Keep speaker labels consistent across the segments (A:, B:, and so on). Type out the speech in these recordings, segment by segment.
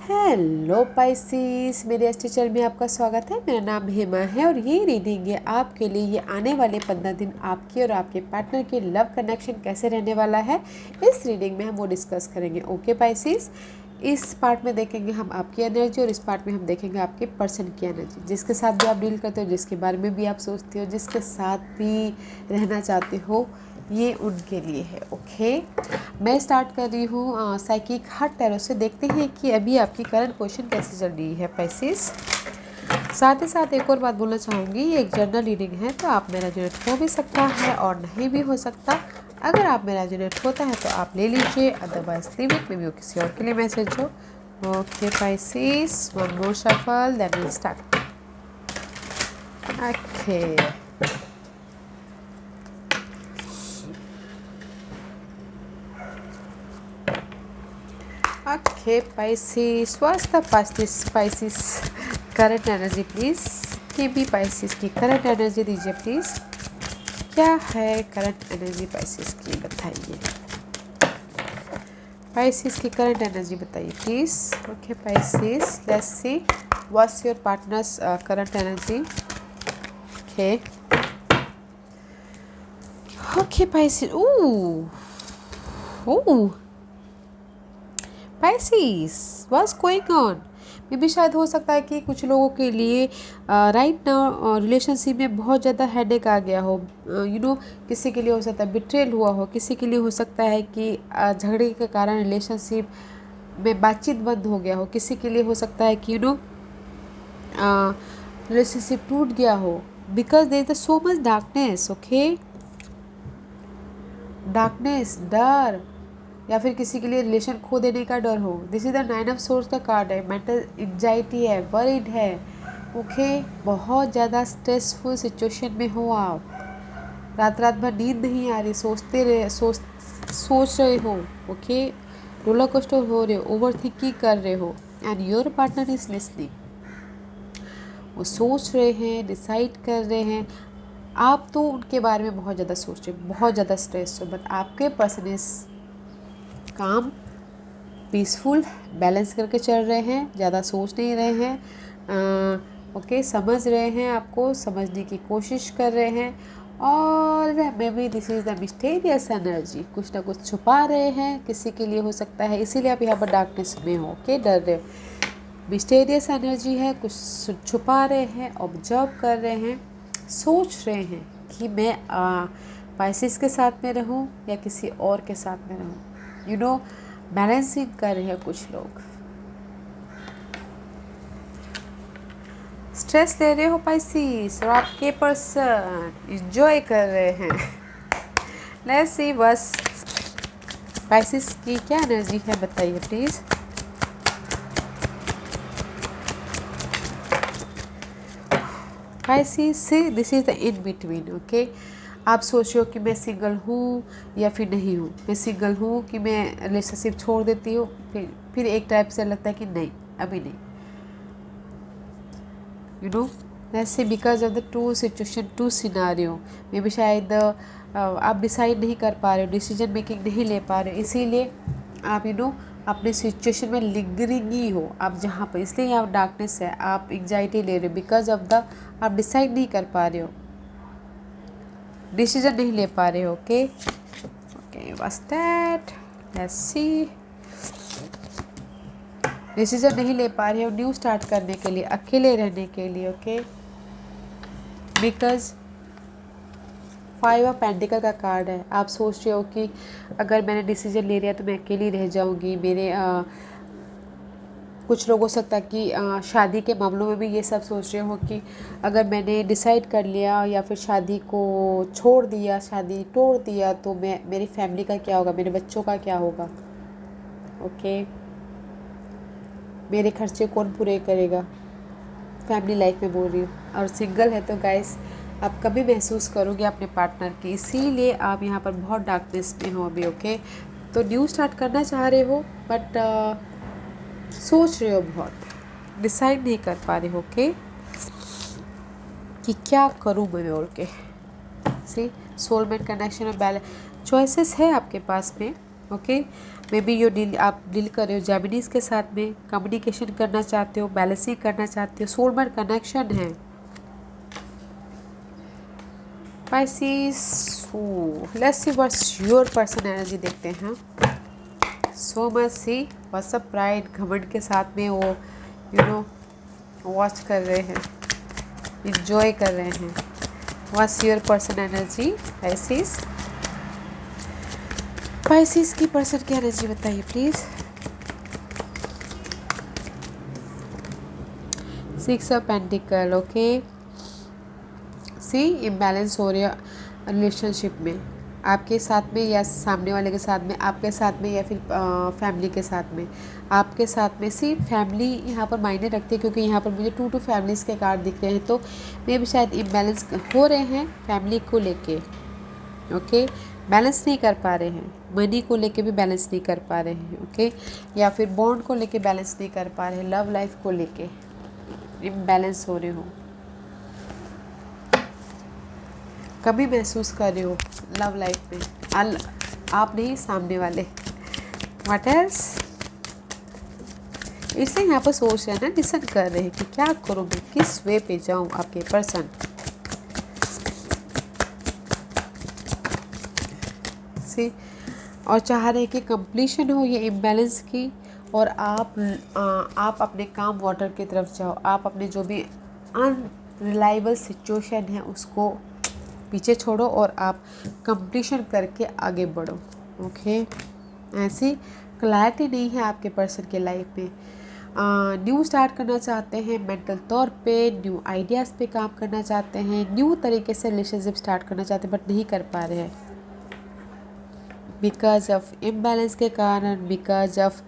A: Hello Pisces, मेरे astro channel में आपका स्वागत है। मेरा नाम हेमा है और ये रीडिंग है आपके लिए। ये आने वाले 15 दिन आपके और आपके पार्टनर के लव कनेक्शन कैसे रहने वाला है, इस रीडिंग में हम वो डिस्कस करेंगे। ओके पाइसिस, इस पार्ट में देखेंगे हम आपकी एनर्जी और इस पार्ट में हम देखेंगे आपके पर्सन की एनर्जी। जिसके साथ भी आप डील करते हो, जिसके बारे में भी आप सोचते हो, जिसके साथ भी रहना चाहते हो, ये उनके लिए है। ओके, मैं स्टार्ट कर रही हूँ साइकिक हार्ट टैरो से। देखते हैं कि अभी आपकी करंट पोजीशन कैसे चल रही है पाइसिस। साथ ही साथ एक और बात बोलना चाहूँगी, ये एक जनरल रीडिंग है, तो आप मेरा जनरेट हो भी सकता है और नहीं भी हो सकता। अगर आप मेरा जनरेट होता है तो आप ले लीजिए, otherwise leave it, may be वो किसी और के लिए मैसेज हो। Okay Pisces, one more shuffle then will start. Okay, Okay, Pisces, what's the Pisces current energy please? कि भी Pisces की करंट एनर्जी दीजिए प्लीज़। क्या है करंट एनर्जी Pisces की, बताइए। Pisces की करंट एनर्जी बताइए please. Okay Pisces, let's see what's your partner's current energy. Okay. Okay Pisces, ooh Pisces, what's going on? मे भी शायद हो सकता है कि कुछ लोगों के लिए राइट नाउ रिलेशनशिप में बहुत ज़्यादा हेडेक आ गया हो। किसी के लिए हो सकता है बिट्रेल हुआ हो, किसी के लिए हो सकता है कि झगड़े के कारण रिलेशनशिप में बातचीत बंद हो गया हो, किसी के लिए हो सकता है कि रिलेशनशिप टूट गया हो। Because there is so much darkness. Okay, darkness, डर, या फिर किसी के लिए रिलेशन खो देने का डर हो। This is the 9 of source का कार्ड है। मेंटल एंजाइटी है, वरीड है। ओके, बहुत ज़्यादा स्ट्रेसफुल सिचुएशन में हो आप। रात रात भर नींद नहीं आ रही, सोच रहे हो। ओके, रोलर कोस्टर हो रहे हो, ओवर थिंकिंग कर रहे हो, and your partner is listening. वो सोच रहे हैं, डिसाइड कर रहे हैं। आप तो उनके बारे में बहुत ज़्यादा सोच रहे हो, बहुत ज़्यादा स्ट्रेस हो, बट आपके पर्सन इज काम, पीसफुल, बैलेंस करके चल रहे हैं, ज़्यादा सोच नहीं रहे हैं। ओके, समझ रहे हैं, आपको समझने की कोशिश कर रहे हैं। और may be this is the mysterious energy, कुछ ना कुछ छुपा रहे हैं, किसी के लिए हो सकता है, इसीलिए आप यहाँ पर डार्कनेस में हो। ओके, डर रहे हो। मिस्टीरियस एनर्जी है, कुछ छुपा रहे हैं, ऑब्जर्व कर रहे हैं, सोच रहे हैं कि मैं पाइसिस के साथ में रहूं या किसी और के साथ में रहूं। बैलेंसिंग कर रहे हैं कुछ लोग। स्ट्रेस ले रहे हो पाइसिस, और आपके पर्सन एंजॉय कर रहे हैं। लेट्स सी बस पाइसिस की क्या एनर्जी है, बताइए please. Pisces, this is the in between. Okay, आप सोच रहे हो कि मैं सिंगल हूँ या फिर नहीं हूँ, मैं सिंगल हूँ कि मैं रिलेशनशिप छोड़ देती हूँ, फिर एक टाइप से लगता है कि नहीं, अभी नहीं। ऐसे because of the two situation, two scenario, मे भी शायद आप डिसाइड नहीं कर पा रहे हो, डिसीजन मेकिंग नहीं ले पा रहे हो, इसीलिए आप अपने सिचुएशन में लिंगरिंग ही हो आप जहाँ पर, इसलिए आप डार्कनेस है, आप एंग्जाइटी ले रहे हो बिकॉज ऑफ द आप डिसाइड नहीं कर पा रहे हो, डिसीजन नहीं ले पा रहे हो। ओके ओके, बस दैट, लेट्स सी। डिसीजन नहीं ले पा रहे हो न्यू स्टार्ट करने के लिए, अकेले रहने के लिए। ओके, बिकॉज 5 ऑफ पेंटिकल का कार्ड है। आप सोच रहे हो कि अगर मैंने डिसीजन ले लिया तो मैं अकेली रह जाऊंगी। मेरे कुछ लोग हो सकता है कि शादी के मामलों में भी ये सब सोच रहे हो कि अगर मैंने डिसाइड कर लिया या फिर शादी को छोड़ दिया, शादी तोड़ दिया, तो मेरी फैमिली का क्या होगा, मेरे बच्चों का क्या होगा। ओके, मेरे खर्चे कौन पूरे करेगा, फैमिली लाइफ में बोल रही हूँ। और सिंगल है तो गाइस आप कभी महसूस करोगे अपने पार्टनर की, इसीलिए आप यहाँ पर बहुत डार्कनेस में हो अभी। ओके, तो न्यू स्टार्ट करना चाह रहे हो, बट सोच रहे हो, बहुत डिसाइड नहीं कर पा रहे हो। ओके, कि क्या करूँ मैं बोल के। सी, सोलमेट कनेक्शन और बैलेंस चॉइसेस है आपके पास में। ओके, मे बी आप डील कर रहे हो जेमिनीज के साथ में, कम्युनिकेशन करना चाहते हो, बैलेंसिंग करना चाहते हो, सोलमेट कनेक्शन है। Pisces, let's see what's your person energy देखते हैं। So much see what's a pride, घमंड के साथ में वो वॉच कर रहे हैं, इंजॉय कर रहे हैं। What's your person energy Pisces? Pisces की पर्सन की एनर्जी बताइए please. 6 of pentacles, okay. See imbalance हो रहा है रिलेशनशिप में, आपके साथ में या सामने वाले के साथ में, आपके साथ में या फिर फैमिली के साथ में। आपके साथ में सी फैमिली यहाँ पर मायने रखती है, क्योंकि यहाँ पर मुझे 2 फैमिलीज़ के कार्ड दिख रहे हैं, तो मे भी शायद इम्बैलेंस हो रहे हैं फैमिली को लेके, ओके। बैलेंस नहीं कर पा रहे हैं, मनी को लेके भी बैलेंस नहीं कर पा रहे हैं, ओके। या फिर बॉन्ड को लेके बैलेंस नहीं कर पा रहे हैं, लव लाइफ को लेके इम्बैलेंस हो रहे हो, कभी महसूस कर रहे हो लव लाइफ में, आप नहीं सामने वाले। What else? इससे यहाँ पर सोच रहे हैं ना, डिसाइड कर रहे हैं कि क्या करूँ मैं, किस वे पे जाऊँ आपके पर्सन। सी और चाह रहे हैं कि कंप्लीशन हो ये इम्बैलेंस की, और आप अपने काम वाटर की तरफ जाओ, आप अपने जो भी अनरिलायबल सिचुएशन है उसको पीछे छोड़ो और आप कंप्लीशन करके आगे बढ़ो, ओके। ऐसी क्लैरिटी नहीं है आपके पर्सन के लाइफ में। न्यू स्टार्ट करना चाहते हैं मेंटल तौर पे, न्यू आइडियाज़ पे काम करना चाहते हैं, न्यू तरीके से रिलेशनशिप स्टार्ट करना चाहते हैं, बट नहीं कर पा रहे हैं बिकॉज ऑफ इम्बैलेंस के कारण, बिकॉज ऑफ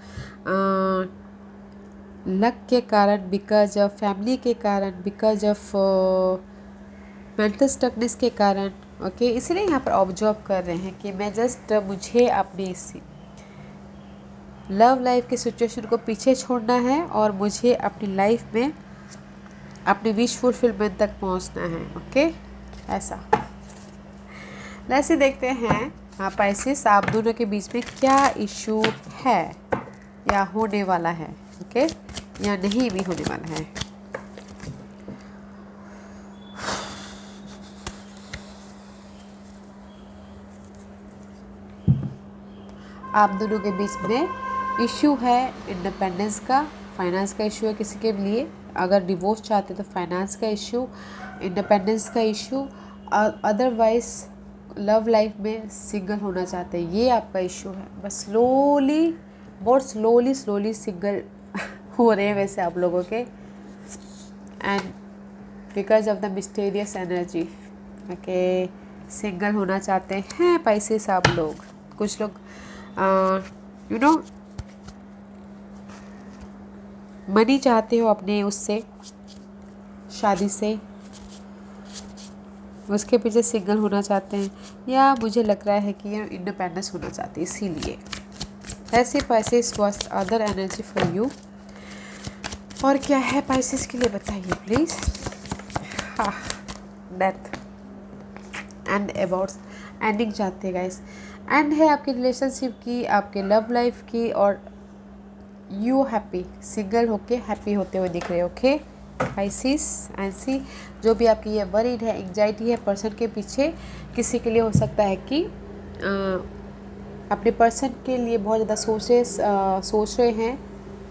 A: लक के कारण, बिकॉज ऑफ फैमिली के कारण, बिकॉज ऑफ मेंटल स्टकनेस के कारण, ओके। इसलिए यहाँ पर ऑब्जर्व कर रहे हैं कि मैं मुझे अपनी इसी लव लाइफ की सिचुएशन को पीछे छोड़ना है और मुझे अपनी लाइफ में अपनी विश फुलफिलमेंट तक पहुँचना है, ओके। ऐसा वैसे देखते हैं हाँ Pisces, आप दोनों के बीच में क्या इशू है या होने वाला है, ओके, या नहीं भी होने वाला है। आप दोनों के बीच में इश्यू है इंडिपेंडेंस का, फाइनेंस का इशू है किसी के लिए, अगर डिवोर्स चाहते तो फाइनेंस का इशू, इंडिपेंडेंस का इशू, अदरवाइज लव लाइफ में सिंगल होना चाहते हैं, ये आपका इशू है। बस स्लोली, बहुत स्लोली सिंगल हो रहे हैं वैसे आप लोगों के, and because of the mysterious energy, okay, single होना चाहते हैं Pisces आप लोग। कुछ लोग मनी चाहते हो अपने उससे, शादी से, उसके पीछे सिंगल होना चाहते हैं, या मुझे लग रहा है कि ये इंडिपेंडेंस होना चाहते हैं, इसीलिए ऐसे Pisces was other energy for you. और क्या है Pisces के लिए बताइए प्लीज। हाँ, डेथ एंड अबाउट एंडिंग चाहते हैं गाइस, एंड है आपकी रिलेशनशिप की, आपके लव लाइफ की, और यू हैप्पी, सिंगल होके हैप्पी होते हुए दिख रहे हो, ओके Pisces। ऐसी जो भी आपकी ये वरीड है, एंग्जाइटी है पर्सन के पीछे, किसी के लिए हो सकता है कि अपने पर्सन के लिए बहुत ज़्यादा सोच रहे हैं,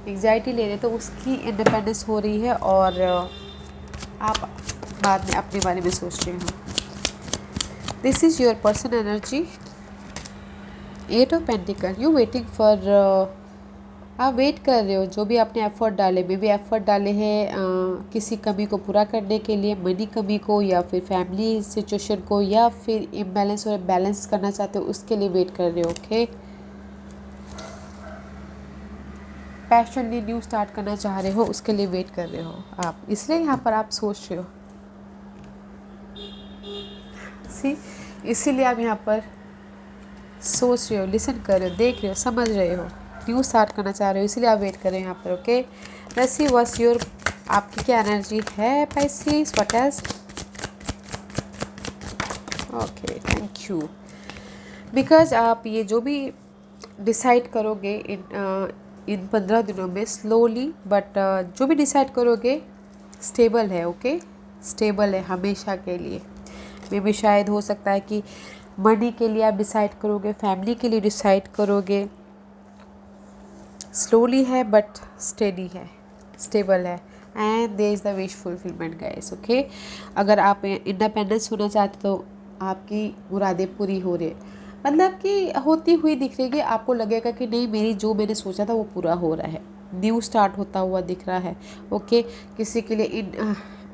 A: एंग्जाइटी ले रहे हैं, तो उसकी इंडिपेंडेंस हो रही है और आप बाद में अपने बारे में सोच रहे हो। This is your person energy. 8 of pentacle, you waiting for, आप वेट कर रहे हो, जो भी आपने एफर्ट डाले, मे भी एफर्ट डाले हैं किसी कमी को पूरा करने के लिए, मनी कमी को, या फिर फैमिली सिचुएशन को, या फिर इम्बैलेंस और बैलेंस करना चाहते हो, उसके लिए वेट कर रहे हो, ओके। पैशनली न्यू स्टार्ट करना चाह रहे हो, उसके लिए वेट कर रहे हो आप, इसलिए यहाँ पर आप सोच रहे हो, इसीलिए आप यहाँ पर सोच रहे हो, लिसन कर रहे हो, देख रहे हो, समझ रहे हो, न्यू स्टार्ट करना चाह रहे हो, इसलिए आप वेट कर रहे हो यहाँ पर, okay. Let's see what's your, आपकी क्या एनर्जी है Pisces, what else. Okay, thank you. Because आप ये जो भी डिसाइड करोगे इन 15 दिनों में स्लोली, बट जो भी डिसाइड करोगे स्टेबल है, ओके, स्टेबल है हमेशा के लिए। मे भी शायद हो सकता है कि मनी के लिए आप डिसाइड करोगे, फैमिली के लिए डिसाइड करोगे, स्लोली है बट स्टेडी है, स्टेबल है, and there is the wish fulfilment guys, okay. अगर आप इंडिपेंडेंस होना चाहते तो आपकी मुरादें पूरी हो रही, मतलब कि होती हुई दिख रही है। आपको लगेगा कि नहीं, मेरी जो मैंने सोचा था वो पूरा हो रहा है, न्यू स्टार्ट होता हुआ दिख रहा है, ओके। किसी के लिए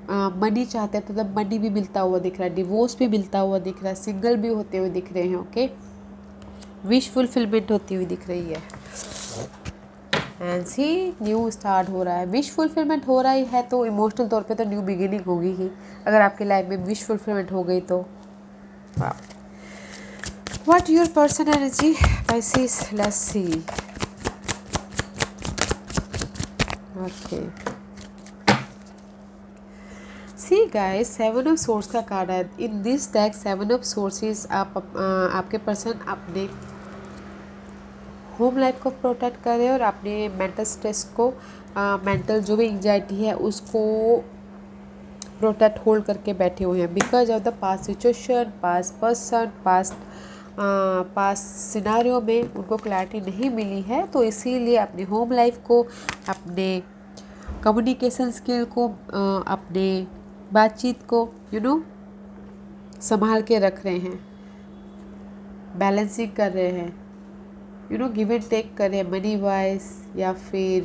A: मनी चाहते हैं तो तब मनी भी मिलता हुआ दिख रहा है, डिवोर्स भी मिलता हुआ दिख रहा है, सिंगल भी होते हुए दिख रहे हैं, ओके। विश फुलफिलमेंट होती हुई दिख रही है, एंड सी न्यू स्टार्ट हो रहा है। विश फुलफिलमेंट हो रहा है तो इमोशनल तौर पे तो न्यू बिगिनिंग होगी ही। अगर आपकी लाइफ में विश फुलफिलमेंट हो गई तो what your person energy Pisces, let's see, okay. See guys, 7 of source का कार्ड है in this deck. 7 of sources आपके पर्सन अपने होम लाइफ को प्रोटेक्ट कर रहे हैं और अपने मेंटल स्ट्रेस को, मेंटल जो भी एंजाइटी है उसको प्रोटेक्ट होल्ड करके बैठे हुए हैं। Because of the past situation, past person, past scenario में उनको क्लैरिटी नहीं मिली है, तो इसीलिए अपने होम लाइफ को, अपने कम्युनिकेशन स्किल को, अपने बातचीत को संभाल के रख रहे हैं, बैलेंसिंग कर रहे हैं, गिव एंड टेक कर रहे हैं, मनी वाइज या फिर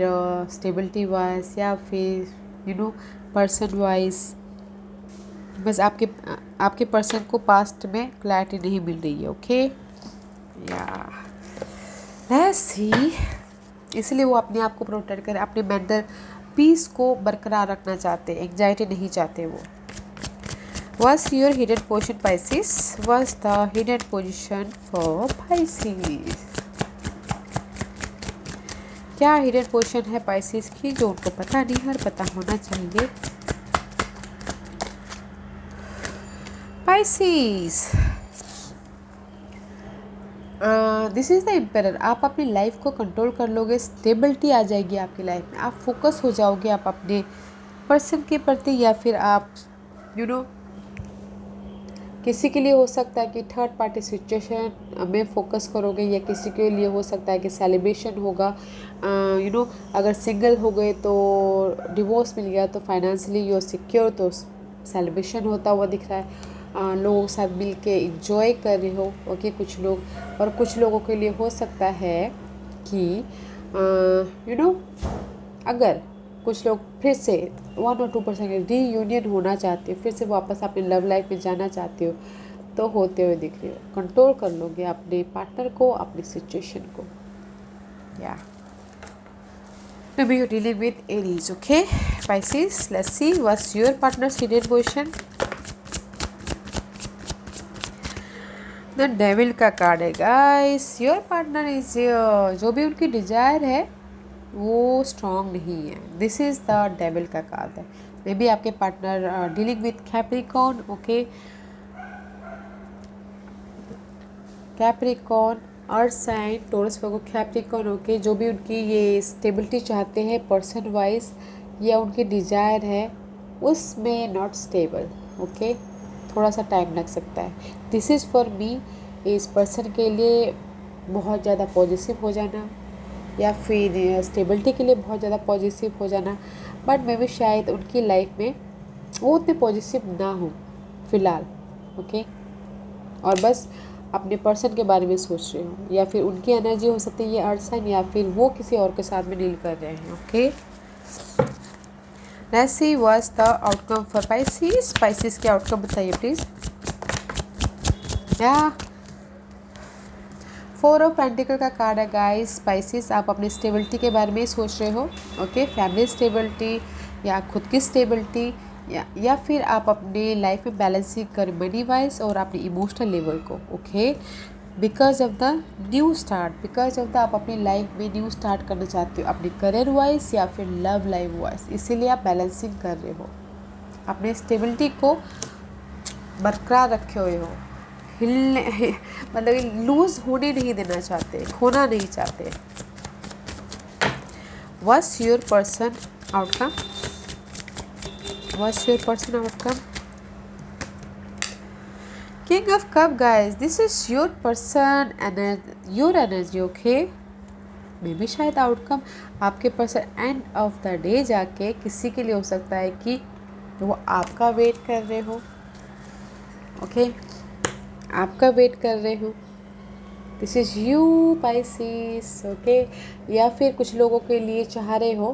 A: स्टेबिलिटी वाइज या फिर पर्सन वाइज। बस आपके पर्सन को पास्ट में क्लैरिटी नहीं मिल रही है, ओके। या लेट्स सी, इसलिए वो अपने आप को प्रोटेक्ट करें, अपने मेंटल पीस को बरकरार रखना चाहते हैं, एंजाइटी नहीं चाहते वो। What's your hidden position Pisces? What's the hidden position for Pisces? क्या हिडन पोजीशन है Pisces की जो उनको पता नहीं है और पता होना चाहिए? Pisces, this is the emperor. आप अपनी लाइफ को कंट्रोल कर लोगे, स्टेबिलिटी आ जाएगी आपकी लाइफ में, आप फोकस हो जाओगे आप अपने पर्सन के प्रति, या फिर आप किसी के लिए हो सकता है कि थर्ड पार्टी सिचुएशन में फोकस करोगे, या किसी के लिए हो सकता है कि सेलिब्रेशन होगा। अगर सिंगल हो गए तो डिवोर्स मिल गया तो फाइनेंशियली यू आर सिक्योर, तो सेलिब्रेशन होता हुआ दिख रहा है। लोगों के साथ मिल के इंजॉय कर रहे हो, ओके, कुछ लोग। और कुछ लोगों के लिए हो सकता है कि अगर कुछ लोग फिर से 1 और 2% रीयूनियन होना चाहते हो, फिर से वापस अपने लव लाइफ में जाना चाहते हो, तो होते हुए दिख रहे हो। कंट्रोल कर लोगे अपने पार्टनर को, अपनी सिचुएशन को। या maybe you're dealing with Aries, okay Pisces, let's see what's your partner's hidden position. The devil का कार्ड है गाइस। योर पार्टनर इज, जो भी उनकी डिजायर है वो स्ट्रॉन्ग नहीं है। दिस इज़ द डेविल का कार्ड है। मे बी आपके partner dealing with Capricorn, okay, Capricorn, earth sign, Taurus, Virgo, Capricorn, okay. जो भी उनकी ये स्टेबिलिटी चाहते हैं पर्सन वाइज या उनकी डिजायर है उसमें नॉट स्टेबल, ओके, थोड़ा सा टाइम लग सकता है। दिस इज़ फॉर मी, इस पर्सन के लिए बहुत ज़्यादा पॉजिटिव हो जाना या फिर स्टेबिलिटी के लिए बहुत ज़्यादा पॉजिटिव हो जाना, बट मे भी शायद उनकी लाइफ में वो उतने पॉजिटिव ना हो फ़िलहाल, ओके, और बस अपने पर्सन के बारे में सोच रहे हो, या फिर उनकी एनर्जी हो सकती है ये अर्थ साइन, या फिर वो किसी और के साथ में डील कर रहे हैं, okay. Let's see what's the outcome for Pisces। Pisces के आउटकम बताइए प्लीज़। या 4 ऑफ पेंटिकल का कार्ड है गाइस। Pisces, आप अपनी स्टेबिलिटी के बारे में सोच रहे हो, ओके, फैमिली स्टेबिलिटी या खुद की स्टेबिलिटी, या फिर आप अपने लाइफ में बैलेंसिंग कर मनी वाइज और अपने इमोशनल लेवल को, okay, because of the new start, because of the आप अपनी लाइफ में न्यू स्टार्ट करना चाहते हो अपने करियर वाइज या फिर लव लाइफ वाइज, इसीलिए आप बैलेंसिंग कर रहे हो, अपने स्टेबिलिटी को बरकरार रखे हुए हो। हिलने मतलब लूज़ होने नहीं देना चाहते, खोना नहीं चाहते। What's your person outcome? What's your person outcome? King of Cup, guys, this is your person and your energy, okay? मे भी शायद आउटकम आपके person end of the day जाके किसी के लिए हो सकता है कि वो आपका वेट कर रहे हो, ओके? आपका वेट कर रहे हो। This is you Pisces, okay? या फिर कुछ लोगों के लिए चाह रहे हो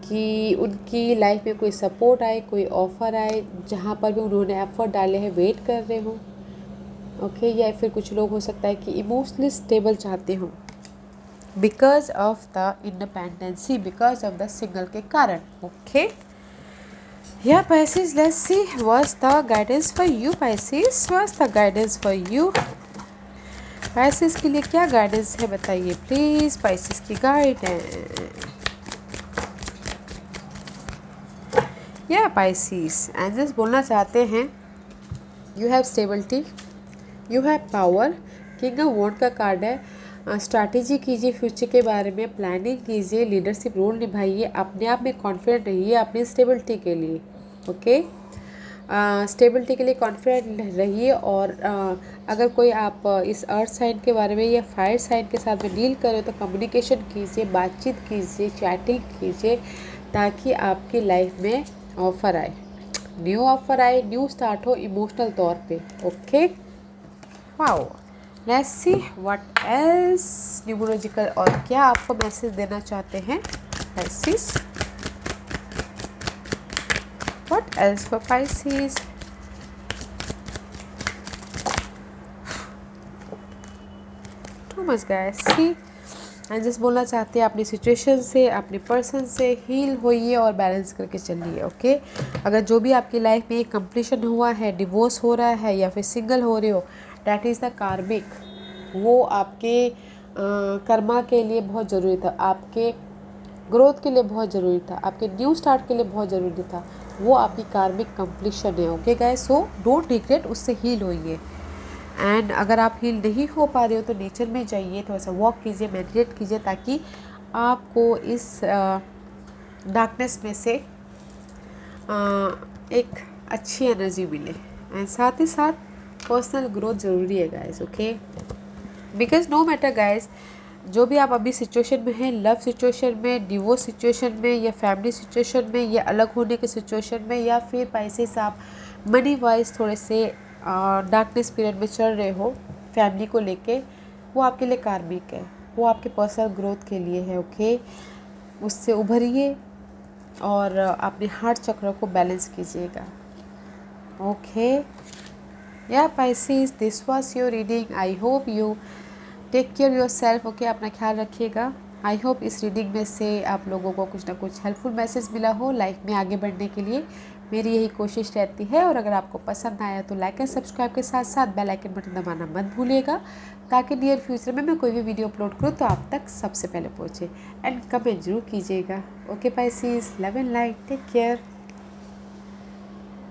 A: कि उनकी लाइफ में कोई सपोर्ट आए, कोई ऑफ़र आए, जहाँ पर भी उन्होंने एफर्ट डाले हैं वेट कर रहे हो, ओके? या फिर कुछ लोग हो सकता है कि इमोशनली स्टेबल चाहते हो because of the independency, because of the single के कारण, ओके? या Pisces, let's see what's the guidance for you, Pisces. What's the guidance for you? Pisces के लिए क्या गाइडेंस है बताइए प्लीज। Pisces की गाइडेंस। या Pisces एंजल्स बोलना चाहते हैं you have stability, you have power. King of wand का कार्ड है। स्ट्रैटेजी कीजिए फ्यूचर के बारे में, प्लानिंग कीजिए, लीडरशिप रोल निभाइए, अपने आप में कॉन्फिडेंट रहिए अपनी स्टेबिलिटी के लिए, ओके? स्टेबिलिटी के लिए कॉन्फिडेंट रहिए। और अगर कोई आप इस अर्थ साइन के बारे में या फायर साइन के साथ में डील करें तो कम्युनिकेशन कीजिए, बातचीत कीजिए, चैटिंग कीजिए, ताकि आपकी लाइफ में ऑफ़र आए, न्यू ऑफ़र आए, न्यू स्टार्ट हो इमोशनल तौर पे, okay? Wow, let's see what else numerological, और क्या आपको मैसेज देना चाहते हैं Pisces? What else for Pisces? Too much, guys. See, angels बोलना चाहते हैं अपनी सिचुएशन से, अपने पर्सन से हील होइए और बैलेंस करके चलिए, ओके? अगर जो भी आपकी लाइफ में कंप्लीशन हुआ है, डिवोर्स हो रहा है या फिर सिंगल हो रहे हो, डैट इज़ द कार्मिक। वो आपके कर्मा के लिए बहुत ज़रूरी था, आपके ग्रोथ के लिए बहुत ज़रूरी था, आपके न्यू स्टार्ट के लिए बहुत ज़रूरी था। वो आपकी कार्मिक कंप्लीशन है, okay guys? So don't regret, उससे हील होइए। एंड अगर आप हील नहीं हो पा रहे हो तो नेचर में जाइए, थोड़ा सा वॉक कीजिए, मेडिटेट कीजिए, ताकि आपको इस डार्कनेस में से एक अच्छी एनर्जी मिले। एंड साथ ही साथ पर्सनल ग्रोथ ज़रूरी है guys, okay? Because no matter guys, जो भी आप अभी सिचुएशन में हैं, लव सिचुएशन में, डिवोर्स सिचुएशन में, या फैमिली सिचुएशन में, या अलग होने के सिचुएशन में, या फिर Pisces आप मनी वाइज थोड़े से डार्कनेस पीरियड में चल रहे हो फैमिली को लेके, वो आपके लिए कार्मिक है, वो आपके पर्सनल ग्रोथ के लिए है, ओके? उससे उभरिए और अपने हार्ट चक्र को बैलेंस कीजिएगा, ओके? या Pisces, this was your reading. I hope you take care yourself, okay? अपना ख्याल रखिएगा। आई होप इस रीडिंग में से आप लोगों को कुछ ना कुछ हेल्पफुल मैसेज मिला हो लाइफ में आगे बढ़ने के लिए। मेरी यही कोशिश रहती है। और अगर आपको पसंद आया तो लाइक एंड सब्सक्राइब के साथ साथ बेल आइकन बटन दबाना मत भूलिएगा, ताकि नियर फ्यूचर में मैं कोई भी वीडियो अपलोड करूँ तो आप तक सबसे पहले पहुँचे। एंड कमेंट जरूर कीजिएगा, okay Pisces? Love and light, take care.